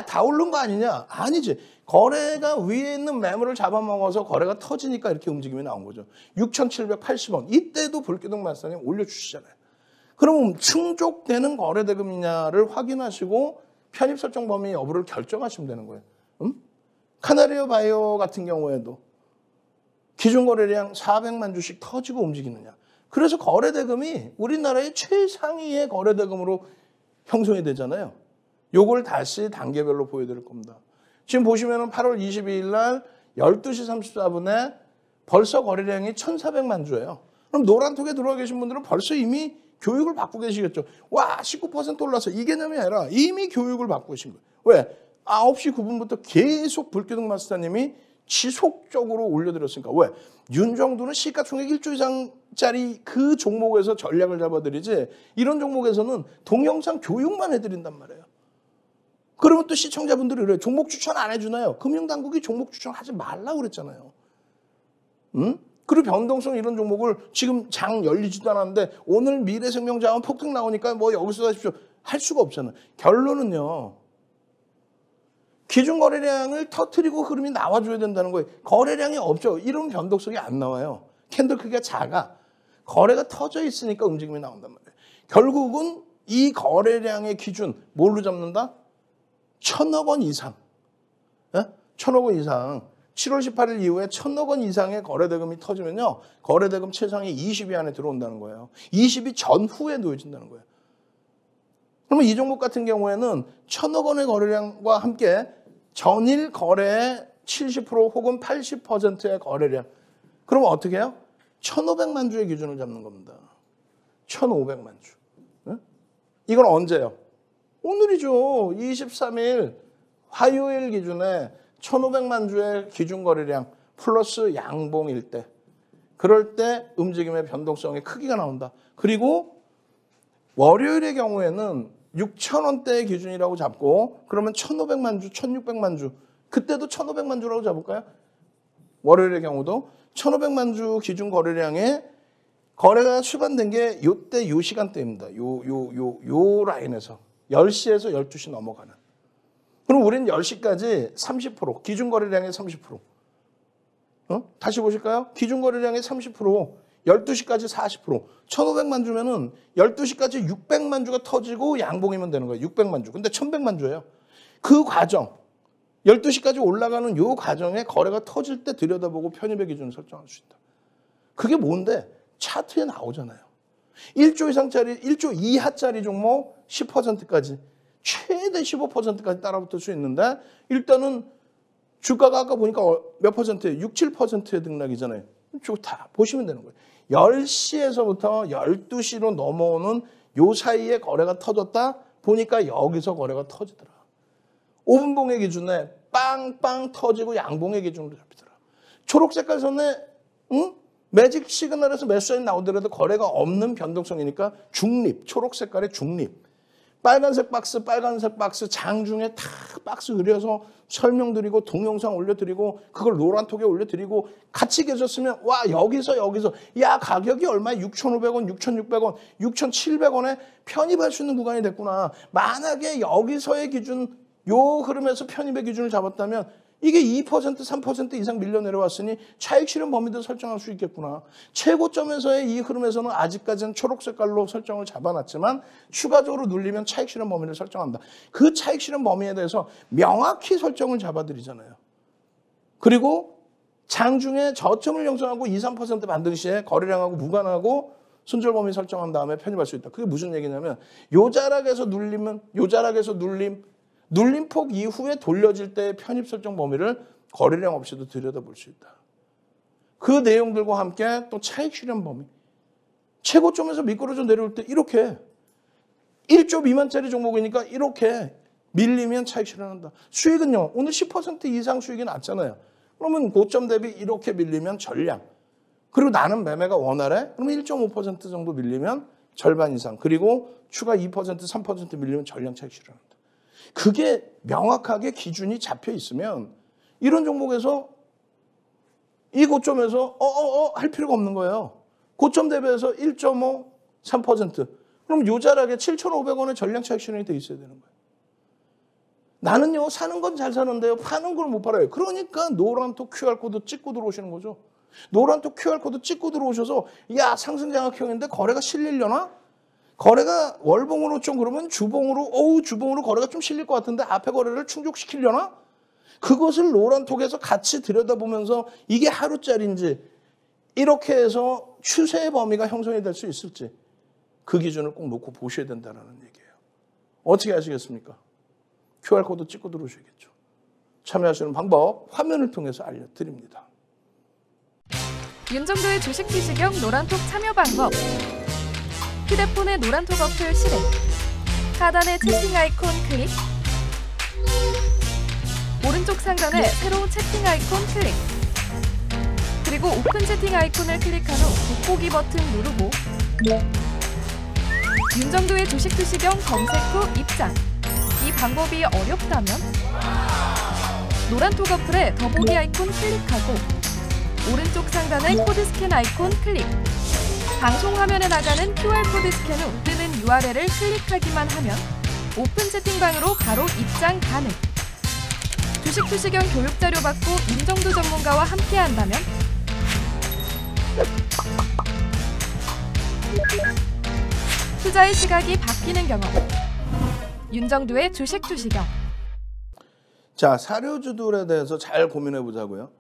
다 오른 거 아니냐? 아니지. 거래가 위에 있는 매물을 잡아먹어서 거래가 터지니까 이렇게 움직임이 나온 거죠. 6,780원. 이때도 불기둥 마스터님 올려주시잖아요. 그럼 충족되는 거래대금이냐를 확인하시고 편입 설정 범위 여부를 결정하시면 되는 거예요. 카나리오 바이오 같은 경우에도 기준 거래량 400만 주씩 터지고 움직이느냐. 그래서 거래대금이 우리나라의 최상위의 거래대금으로 형성이 되잖아요. 요걸 다시 단계별로 보여드릴 겁니다. 지금 보시면은 8월 22일 날 12시 34분에 벌써 거래량이 1,400만 주예요. 그럼 노란톡에 들어와 계신 분들은 벌써 이미 교육을 받고 계시겠죠. 와, 19% 올라서 이 개념이 아니라 이미 교육을 받고 계신 거예요. 왜? 9시 9분부터 계속 불기둥 마스터님이 지속적으로 올려드렸으니까. 왜? 윤정도는 시가총액 1조 이상짜리 그 종목에서 전략을 잡아드리지 이런 종목에서는 동영상 교육만 해드린단 말이에요. 그러면 또 시청자분들이 그래요. 종목 추천 안 해주나요? 금융당국이 종목 추천하지 말라고 그랬잖아요. 응? 그리고 변동성 이런 종목을 지금 장 열리지도 않았는데 오늘 미래생명자원 폭등 나오니까 뭐 여기서 하십시오. 할 수가 없잖아요. 결론은요. 기준 거래량을 터뜨리고 흐름이 나와줘야 된다는 거예요. 거래량이 없죠. 이런 변동성이 안 나와요. 캔들 크기가 작아. 거래가 터져 있으니까 움직임이 나온단 말이에요. 결국은 이 거래량의 기준 뭘로 잡는다? 1,000억 원 이상. 예? 1,000억 원 이상. 7월 18일 이후에 1,000억 원 이상의 거래대금이 터지면요. 거래대금 최상위 20위 안에 들어온다는 거예요. 20위 전후에 놓여진다는 거예요. 그러면 이 종목 같은 경우에는 1,000억 원의 거래량과 함께 전일 거래의 70% 혹은 80%의 거래량. 그러면 어떻게 해요? 1,500만 주의 기준을 잡는 겁니다. 1,500만 주. 네? 이건 언제요? 오늘이죠. 23일 화요일 기준에 1,500만 주의 기준 거래량 플러스 양봉일 때. 그럴 때 움직임의 변동성의 크기가 나온다. 그리고 월요일의 경우에는 6,000원대의 기준이라고 잡고 그러면 1,500만 주, 1,600만 주 그때도 1,500만 주라고 잡을까요? 월요일의 경우도 1,500만 주 기준 거래량에 거래가 수반된 게 요때 요 시간대입니다. 요 라인에서 10시에서 12시 넘어가는. 그럼 우리는 10시까지 30% 기준 거래량의 30%. 다시 보실까요? 기준 거래량의 30%. 12시까지 40%. 1,500만 주면은 12시까지 600만 주가 터지고 양봉이면 되는 거예요. 600만 주. 근데 1,100만 주예요. 그 과정, 12시까지 올라가는 요 과정에 거래가 터질 때 들여다보고 편입의 기준을 설정할 수 있다. 그게 뭔데? 차트에 나오잖아요. 1조 이상짜리, 1조 이하짜리 종목 10%까지, 최대 15%까지 따라붙을 수 있는데 일단은 주가가 아까 보니까 몇 퍼센트예요? 6, 7%의 등락이잖아요. 좋다. 보시면 되는 거예요. 10시에서부터 12시로 넘어오는 요 사이에 거래가 터졌다 보니까 여기서 거래가 터지더라. 5분봉의 기준에 빵빵 터지고 양봉의 기준으로 잡히더라. 초록색깔 선에 매직 시그널에서 매수사인 나오더라도 거래가 없는 변동성이니까 중립, 초록색깔의 중립. 빨간색 박스 장중에 다 박스 그려서 설명드리고 동영상 올려드리고 그걸 노란톡에 올려드리고 같이 계셨으면 와 여기서 야 가격이 얼마야? 6,500원, 6,600원, 6,700원에 편입할 수 있는 구간이 됐구나. 만약에 여기서의 기준 요 흐름에서 편입의 기준을 잡았다면 이게 2%, 3% 이상 밀려 내려왔으니 차익 실현 범위도 설정할 수 있겠구나. 최고점에서의 이 흐름에서는 아직까지는 초록 색깔로 설정을 잡아놨지만 추가적으로 눌리면 차익 실현 범위를 설정한다. 그 차익 실현 범위에 대해서 명확히 설정을 잡아드리잖아요. 그리고 장중에 저점을 형성하고 2, 3% 만든 시에 거래량하고 무관하고 손절 범위 설정한 다음에 편입할 수 있다. 그게 무슨 얘기냐면 요 자락에서 눌리면 요 자락에서 눌림폭 이후에 돌려질 때의 편입 설정 범위를 거래량 없이도 들여다볼 수 있다. 그 내용들과 함께 또 차익 실현 범위. 최고점에서 미끄러져 내려올 때 이렇게 1조 미만짜리 종목이니까 이렇게 밀리면 차익 실현한다. 수익은요. 오늘 10% 이상 수익이 났잖아요. 그러면 고점 대비 이렇게 밀리면 전량. 그리고 나는 매매가 원활해? 그러면 1.5% 정도 밀리면 절반 이상. 그리고 추가 2%, 3% 밀리면 전량 차익 실현한다. 그게 명확하게 기준이 잡혀 있으면 이런 종목에서 이 고점에서 할 필요가 없는 거예요. 고점 대비해서 1.5, 3%. 그럼 요 자락에 7,500원의 전량 차익 실현이 돼 있어야 되는 거예요. 나는요 사는 건 잘 사는데요 파는 걸 못 팔아요. 그러니까 노란톡 QR코드 찍고 들어오시는 거죠. 노란톡 QR코드 찍고 들어오셔서 야 상승장악형인데 거래가 실리려나? 거래가 월봉으로 좀 그러면 주봉으로 거래가 좀 실릴 것 같은데 앞에 거래를 충족시키려나? 그것을 노란톡에서 같이 들여다보면서 이게 하루짜리인지 이렇게 해서 추세의 범위가 형성이 될 수 있을지 그 기준을 꼭 놓고 보셔야 된다는 얘기예요. 어떻게 하시겠습니까? QR코드 찍고 들어오셔야겠죠. 참여하시는 방법 화면을 통해서 알려드립니다. 윤정도의 주식 투시경 노란톡 참여 방법. 휴대폰의 노란톡 어플 실행. 하단의 채팅 아이콘 클릭. 오른쪽 상단에 새로운 채팅 아이콘 클릭. 그리고 오픈 채팅 아이콘을 클릭한 후 돋보기 버튼 누르고 윤정도의 주식 투시경 검색 후 입장. 이 방법이 어렵다면 노란톡 어플에 더보기 아이콘 클릭하고 오른쪽 상단의 코드 스캔 아이콘 클릭. 방송 화면에 나가는 QR코드 스캔 후 뜨는 URL을 클릭하기만 하면 오픈 채팅방으로 바로 입장 가능. 주식 투시경 교육 자료 받고 윤정도 전문가와 함께 한다면 투자의 시각이 바뀌는 경험. 윤정도의 주식 투시경. 자, 사료주들에 대해서 잘 고민해 보자고요.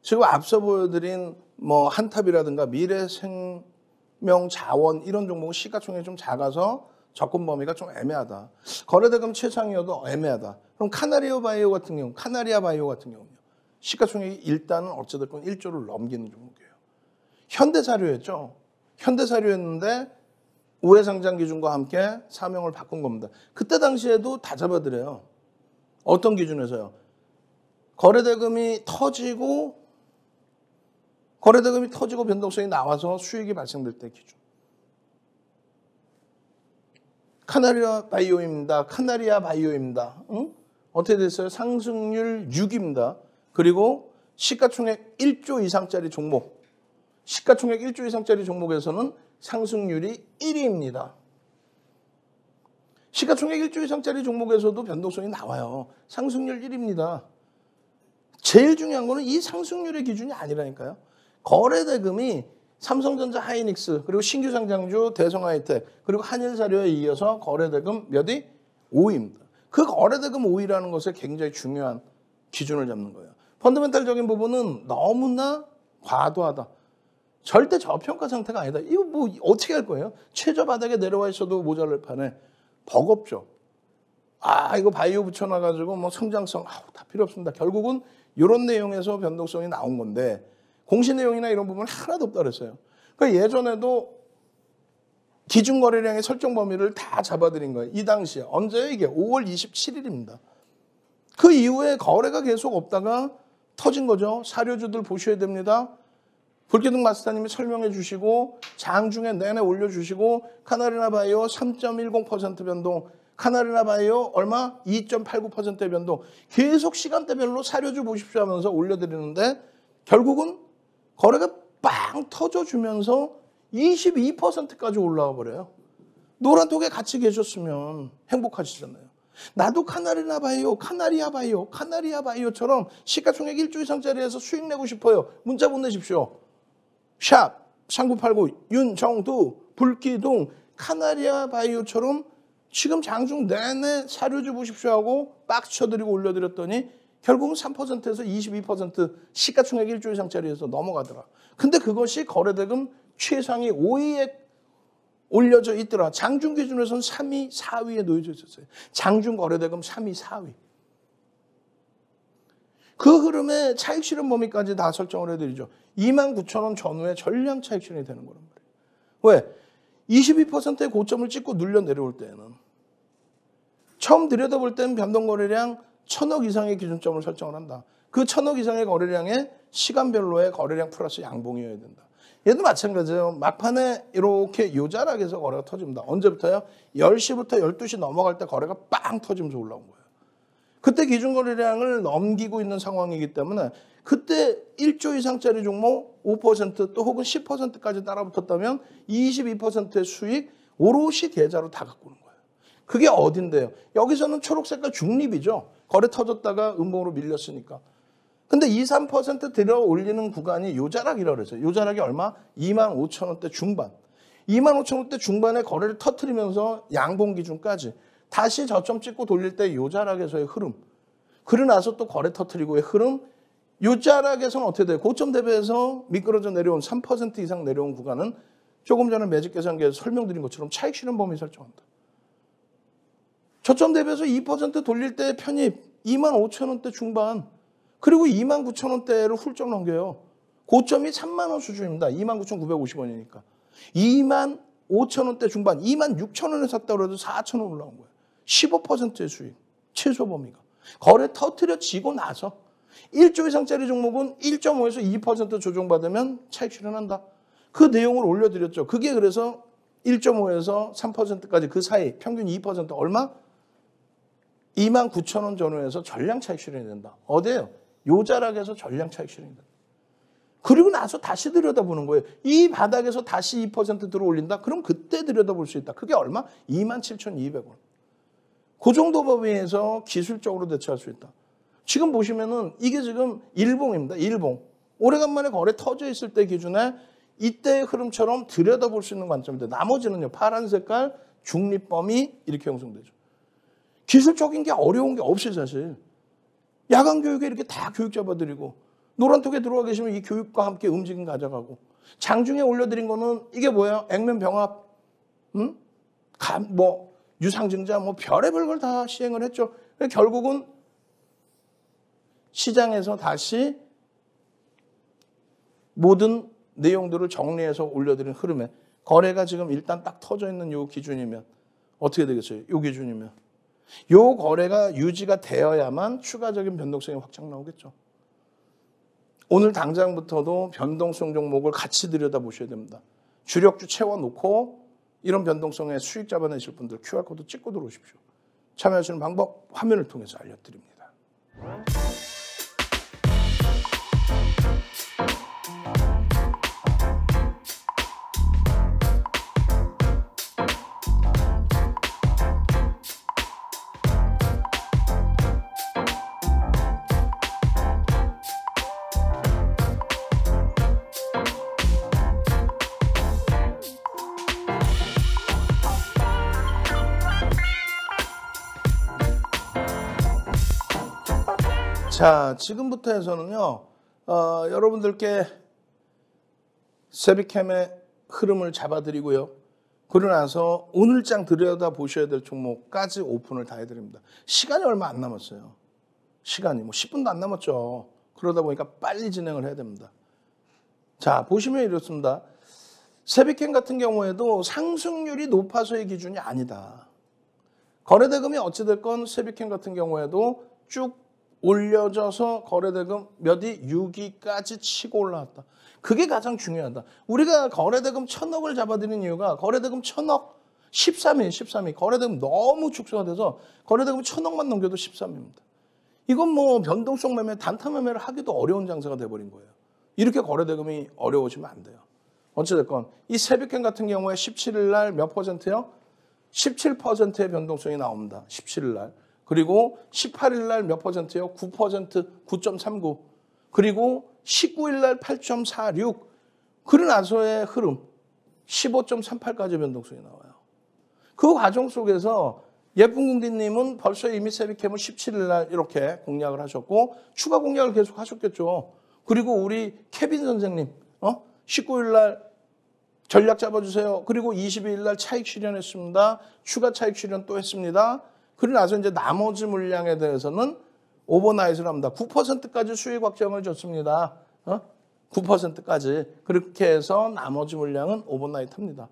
지금 앞서 보여드린 뭐 한탑이라든가 미래생명자원 이런 종목은 시가총액이 좀 작아서 접근 범위가 좀 애매하다. 거래대금 최상이어도 애매하다. 그럼 카나리아 바이오 같은 경우는요. 시가총액이 일단은 어찌됐건 1조를 넘기는 종목이에요. 현대사료였죠. 현대사료였는데 우회상장 기준과 함께 사명을 바꾼 겁니다. 그때 당시에도 다 잡아드려요. 어떤 기준에서요? 거래대금이 터지고 변동성이 나와서 수익이 발생될 때 기준. 카나리아 바이오입니다. 응? 어떻게 됐어요? 상승률 6입니다. 그리고 시가총액 1조 이상짜리 종목. 시가총액 1조 이상짜리 종목에서는 상승률이 1위입니다. 시가총액 1조 이상짜리 종목에서도 변동성이 나와요. 상승률 1위입니다. 제일 중요한 거는 이 상승률의 기준이 아니라니까요. 거래대금이 삼성전자 하이닉스 그리고 신규 상장주 대성하이텍 그리고 한일사료에 이어서 거래대금 몇 위? 5위입니다. 그 거래대금 5위라는 것에 굉장히 중요한 기준을 잡는 거예요. 펀더멘탈적인 부분은 너무나 과도하다. 절대 저평가 상태가 아니다. 이거 뭐 어떻게 할 거예요? 최저 바닥에 내려와 있어도 모자랄 판에 버겁죠. 이거 바이오 붙여놔가지고 뭐 성장성 다 필요 없습니다. 결국은 이런 내용에서 변동성이 나온 건데 공시 내용이나 이런 부분은 하나도 없다 그랬어요. 그러니까 예전에도 기준 거래량의 설정 범위를 다 잡아드린 거예요. 이 당시에 언제요? 이게 5월 27일입니다. 그 이후에 거래가 계속 없다가 터진 거죠. 사료주들 보셔야 됩니다. 불기둥 마스터님이 설명해 주시고 장중에 내내 올려주시고 카나리나 바이오 3.10% 변동, 카나리나 바이오 얼마? 2.89%의 변동. 계속 시간대별로 사료주 보십시오 하면서 올려드리는데 결국은 거래가 빵 터져주면서 22%까지 올라와 버려요. 노란톡에 같이 계셨으면 행복하시잖아요. 나도 카나리아 바이오처럼 시가총액 1조 이상짜리에서 수익 내고 싶어요. 문자 보내십시오. 샵 3989 윤정도 불기둥 카나리아 바이오처럼 지금 장중 내내 사료주 보십시오 하고 박스 쳐드리고 올려드렸더니 결국은 3%에서 22% 시가총액 1조 이상짜리에서 넘어가더라. 근데 그것이 거래대금 최상위 5위에 올려져 있더라. 장중 기준에서는 3위, 4위에 놓여져 있었어요. 장중 거래대금 3위, 4위. 그 흐름에 차익 실현 범위까지 다 설정을 해드리죠. 29,000원 전후에 전량 차익 실현이 되는 거란 말이에요. 왜? 22%의 고점을 찍고 눌려 내려올 때에는 처음 들여다볼 때는 변동거래량 1,000억 이상의 기준점을 설정을 한다. 그 1,000억 이상의 거래량에 시간별로의 거래량 플러스 양봉이어야 된다. 얘도 마찬가지예요. 막판에 이렇게 요자락에서 거래가 터집니다. 언제부터요? 10시부터 12시 넘어갈 때 거래가 빵 터지면서 올라온 거예요. 그때 기준 거래량을 넘기고 있는 상황이기 때문에 그때 1조 이상짜리 종목 5% 또 혹은 10%까지 따라붙었다면 22%의 수익 오롯이 계좌로 다 갖고 오는 거예요. 그게 어딘데요? 여기서는 초록색깔 중립이죠. 거래 터졌다가 음봉으로 밀렸으니까. 근데 2, 3% 들어 올리는 구간이 요자락이라고 그랬어요. 요자락이 얼마? 25,000원대 중반. 25,000원대 중반에 거래를 터트리면서 양봉 기준까지 다시 저점 찍고 돌릴 때 요자락에서의 흐름. 그러고 나서 또 거래 터트리고의 흐름. 요자락에서는 어떻게 돼요? 고점 대비해서 미끄러져 내려온 3% 이상 내려온 구간은 조금 전에 매직 계산기에서 설명드린 것처럼 차익 실현 범위 설정한다. 저점 대비해서 2% 돌릴 때 편입 25,000원대 중반, 그리고 29,000원대를 훌쩍 넘겨요. 고점이 3만 원 수준입니다. 29,950원이니까. 25,000원대 중반, 26,000원에 샀다고 해도 4,000원 올라온 거예요. 15%의 수익, 최소 범위가. 거래 터트려지고 나서 1조 이상짜리 종목은 1.5에서 2% 조정받으면 차익 실현한다. 그 내용을 올려드렸죠. 그게 그래서 1.5에서 3%까지 그 사이 평균 2% 얼마? 29,000원 전후에서 전량 차익 실현이 된다. 어디예요? 요 자락에서 전량 차익 실현이 된다. 그리고 나서 다시 들여다보는 거예요. 이 바닥에서 다시 2% 들어올린다? 그럼 그때 들여다볼 수 있다. 그게 얼마? 27,200원. 그 정도 범위에서 기술적으로 대처할 수 있다. 지금 보시면은 이게 지금 일봉입니다. 일봉. 오래간만에 거래 터져 있을 때 기준에 이때의 흐름처럼 들여다볼 수 있는 관점인데 나머지는요. 파란 색깔 중립 범위 이렇게 형성되죠. 기술적인 게 어려운 게 없이 사실. 야간 교육에 이렇게 다 교육 잡아드리고 노란톡에 들어와 계시면 이 교육과 함께 움직임 가져가고 장중에 올려드린 거는 이게 뭐예요? 액면 병합, 뭐 유상증자, 뭐 별의별 걸 다 시행을 했죠. 결국은 시장에서 다시 모든 내용들을 정리해서 올려드린 흐름에 거래가 지금 일단 딱 터져 있는 요 기준이면 어떻게 되겠어요? 요 기준이면 요 거래가 유지가 되어야만 추가적인 변동성이 확장 나오겠죠. 오늘 당장부터도 변동성 종목을 같이 들여다보셔야 됩니다. 주력주 채워놓고 이런 변동성에 수익 잡아내실 분들 QR코드 찍고 들어오십시오. 참여하시는 방법 화면을 통해서 알려드립니다. 자, 지금부터 해서는요, 여러분들께 세비캠의 흐름을 잡아드리고요. 그러고 나서 오늘장 들여다 보셔야 될 종목까지 오픈을 다 해드립니다. 시간이 얼마 안 남았어요. 시간이 뭐 10분도 안 남았죠. 그러다 보니까 빨리 진행을 해야 됩니다. 자, 보시면 이렇습니다. 세비캠 같은 경우에도 상승률이 높아서의 기준이 아니다. 거래대금이 어찌됐건 세비캠 같은 경우에도 쭉 올려져서 거래대금 몇 위? 6위까지 치고 올라왔다. 그게 가장 중요하다. 우리가 거래대금 1,000억을 잡아드린 이유가 거래대금 1,000억 13위. 거래대금 너무 축소가 돼서 거래대금 1,000억만 넘겨도 13위입니다. 이건 뭐 변동성 매매, 단타 매매를 하기도 어려운 장사가 돼버린 거예요. 이렇게 거래대금이 어려워지면 안 돼요. 어찌됐건 이 세비캠 같은 경우에 17일 날 몇 %요? 17%의 변동성이 나옵니다. 17일 날. 그리고 18일 날 몇 %요? 9%, 9.39. 그리고 19일 날 8.46. 그러고 나서의 흐름 15.38까지 변동성이 나와요. 그 과정 속에서 예쁜 궁디님은 벌써 이미 세비캠을 17일 날 이렇게 공략을 하셨고 추가 공략을 계속 하셨겠죠. 그리고 우리 케빈 선생님 19일 날 전략 잡아주세요. 그리고 22일 날 차익 실현했습니다. 추가 차익 실현 또 했습니다. 그러고 나서 이제 나머지 물량에 대해서는 오버나잇을 합니다. 9%까지 수익 확정을 줬습니다. 9%까지. 그렇게 해서 나머지 물량은 오버나잇 합니다.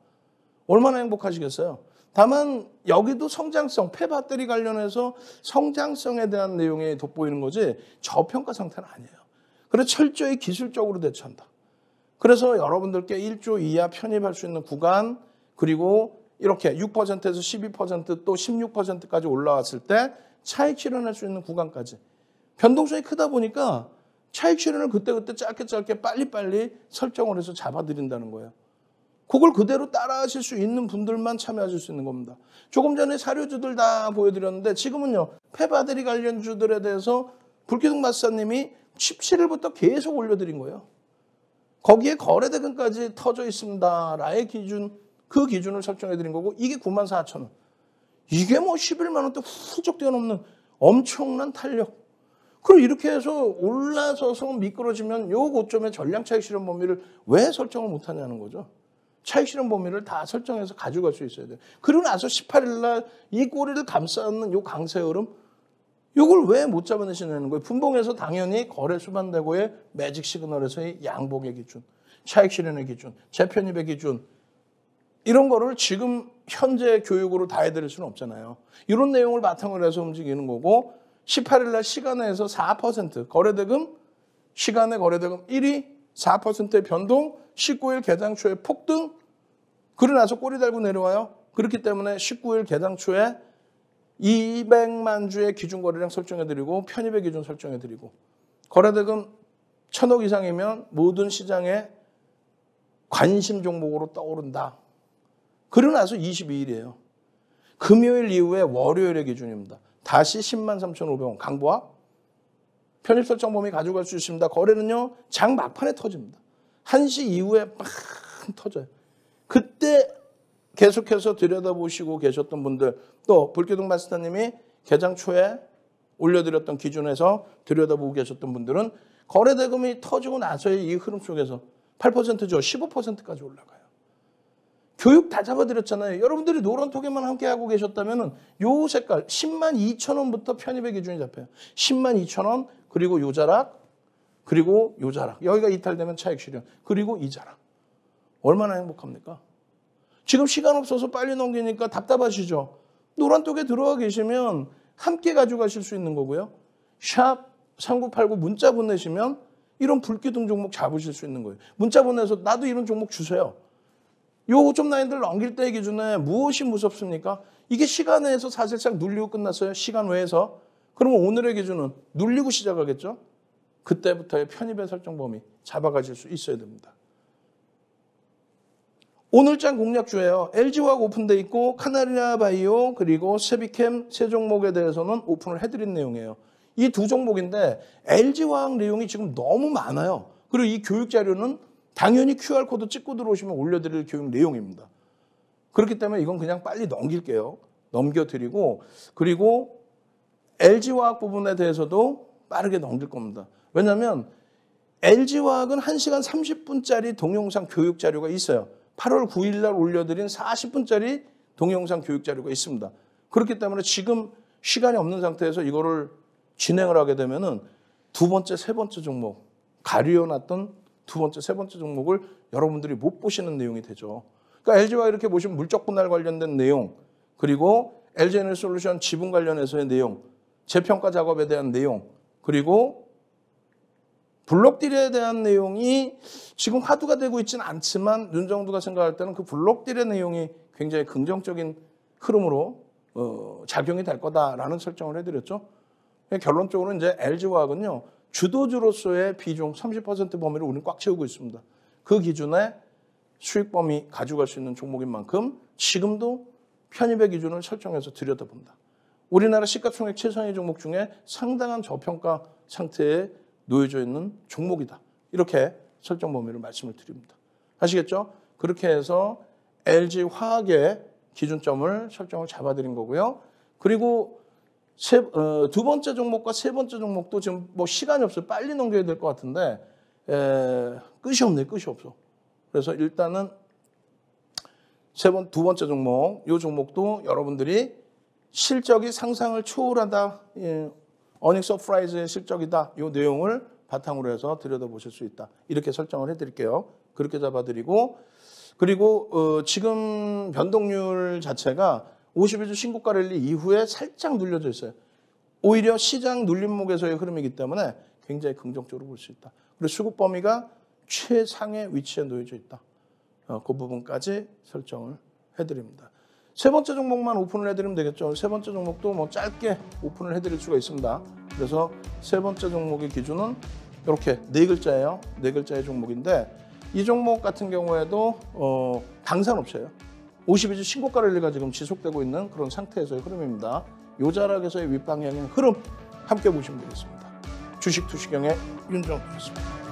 얼마나 행복하시겠어요? 다만 여기도 성장성, 폐배터리 관련해서 성장성에 대한 내용이 돋보이는 거지 저평가 상태는 아니에요. 그래서 철저히 기술적으로 대처한다. 그래서 여러분들께 1조 이하 편입할 수 있는 구간 그리고 이렇게 6%에서 12% 또 16%까지 올라왔을 때 차익 실현할 수 있는 구간까지. 변동성이 크다 보니까 차익 실현을 그때그때 짧게 빨리빨리 설정을 해서 잡아드린다는 거예요. 그걸 그대로 따라 하실 수 있는 분들만 참여하실 수 있는 겁니다. 조금 전에 사료주들 다 보여드렸는데 지금은요. 폐바들이 관련주들에 대해서 불기둥 마스터님이 17일부터 계속 올려드린 거예요. 거기에 거래대금까지 터져 있습니다. 라의 기준, 그 기준을 설정해드린 거고 이게 94,000원. 이게 뭐 11만 원대 훌쩍 뛰어넘는 엄청난 탄력. 그럼 이렇게 해서 올라서서 미끄러지면 요 고점의 전량 차익 실현 범위를 왜 설정을 못하냐는 거죠. 차익 실현 범위를 다 설정해서 가져갈 수 있어야 돼요. 그러고 나서 18일 날 이 꼬리를 감싸는 요 강세 흐름, 이걸 왜 못 잡아내시는 거예요? 분봉에서 당연히 거래 수반대고의 매직 시그널에서의 양복의 기준, 차익 실현의 기준, 재편입의 기준, 이런 거를 지금 현재 교육으로 다 해드릴 수는 없잖아요. 이런 내용을 바탕으로 해서 움직이는 거고, 18일 날 시간에서 4% 거래대금, 시간의 거래대금 1위 4%의 변동, 19일 개장 초에 폭등, 그러고 나서 꼬리 달고 내려와요. 그렇기 때문에 19일 개장 초에 200만 주의 기준 거래량 설정해드리고 편입의 기준 설정해드리고, 거래대금 1,000억 이상이면 모든 시장의 관심 종목으로 떠오른다. 그러고 나서 22일이에요. 금요일 이후에 월요일의 기준입니다. 다시 103,500원 강보합, 편입 설정 범위 가져갈 수 있습니다. 거래는요, 장 막판에 터집니다. 1시 이후에 막 터져요. 그때 계속해서 들여다보시고 계셨던 분들, 또 불기둥 마스터님이 개장 초에 올려드렸던 기준에서 들여다보고 계셨던 분들은 거래대금이 터지고 나서의 이 흐름 속에서 8%죠. 15%까지 올라가요. 교육 다 잡아드렸잖아요. 여러분들이 노란톡에만 함께하고 계셨다면 요 색깔 102,000원부터 편입의 기준이 잡혀요. 102,000원, 그리고 요 자락, 그리고 요 자락. 여기가 이탈되면 차익 실현, 그리고 이 자락. 얼마나 행복합니까? 지금 시간 없어서 빨리 넘기니까 답답하시죠? 노란톡에 들어와 계시면 함께 가져가실 수 있는 거고요. 샵 3989 문자 보내시면 이런 불기둥 종목 잡으실 수 있는 거예요. 문자 보내서 나도 이런 종목 주세요. 요 5점 라인들 넘길 때 기준에 무엇이 무섭습니까? 이게 시간에서 사실상 눌리고 끝났어요. 시간 외에서. 그러면 오늘의 기준은 눌리고 시작하겠죠? 그때부터의 편입의 설정 범위 잡아가실 수 있어야 됩니다. 오늘장 공략주예요. LG화학 오픈돼 있고 카나리나 바이오 그리고 세비캠 세 종목에 대해서는 오픈을 해드린 내용이에요. 이 두 종목인데 LG화학 내용이 지금 너무 많아요. 그리고 이 교육 자료는 당연히 QR코드 찍고 들어오시면 올려드릴 교육 내용입니다. 그렇기 때문에 이건 그냥 빨리 넘길게요. 넘겨드리고, 그리고 LG화학 부분에 대해서도 빠르게 넘길 겁니다. 왜냐하면 LG화학은 1시간 30분짜리 동영상 교육 자료가 있어요. 8월 9일 날 올려드린 40분짜리 동영상 교육 자료가 있습니다. 그렇기 때문에 지금 시간이 없는 상태에서 이거를 진행을 하게 되면은 두 번째, 세 번째 종목, 가려놨던 두 번째, 세 번째 종목을 여러분들이 못 보시는 내용이 되죠. 그러니까 LG화 이렇게 보시면 물적 분할 관련된 내용, 그리고 LG에너지솔루션 지분 관련해서의 내용, 재평가 작업에 대한 내용, 그리고 블록딜에 대한 내용이 지금 화두가 되고 있지는 않지만 윤정두가 생각할 때는 그 블록딜의 내용이 굉장히 긍정적인 흐름으로 작용이 될 거다라는 설정을 해드렸죠. 결론적으로 이제 LG화학은요, 주도주로서의 비중 30% 범위를 우리는 꽉 채우고 있습니다. 그 기준에 수익 범위 가져갈 수 있는 종목인 만큼 지금도 편입의 기준을 설정해서 들여다본다. 우리나라 시가총액 최상위 종목 중에 상당한 저평가 상태에 놓여져 있는 종목이다. 이렇게 설정 범위를 말씀을 드립니다. 아시겠죠? 그렇게 해서 LG화학의 기준점을 설정을 잡아드린 거고요. 그리고 두 번째 종목과 세 번째 종목도 지금 뭐 시간이 없어요. 빨리 넘겨야 될 것 같은데 끝이 없네, 끝이 없어. 그래서 일단은 두 번째 종목, 이 종목도 여러분들이 실적이 상상을 초월하다, 어닝 서프라이즈의 실적이다, 이 내용을 바탕으로 해서 들여다보실 수 있다. 이렇게 설정을 해드릴게요. 그렇게 잡아드리고, 그리고 지금 변동률 자체가 51주 신고가 랠리 이후에 살짝 눌려져 있어요. 오히려 시장 눌림목에서의 흐름이기 때문에 굉장히 긍정적으로 볼 수 있다. 그리고 수급 범위가 최상의 위치에 놓여져 있다. 그 부분까지 설정을 해드립니다. 세 번째 종목만 오픈을 해드리면 되겠죠. 세 번째 종목도 뭐 짧게 오픈을 해드릴 수가 있습니다. 그래서 세 번째 종목의 기준은 이렇게 네 글자예요. 네 글자의 종목인데 이 종목 같은 경우에도 당산업체예요. 52주 신고가 랠리가 지금 지속되고 있는 그런 상태에서의 흐름입니다. 요 자락에서의 윗방향의 흐름 함께 보시면 되겠습니다. 주식 투시경의 윤정두였습니다.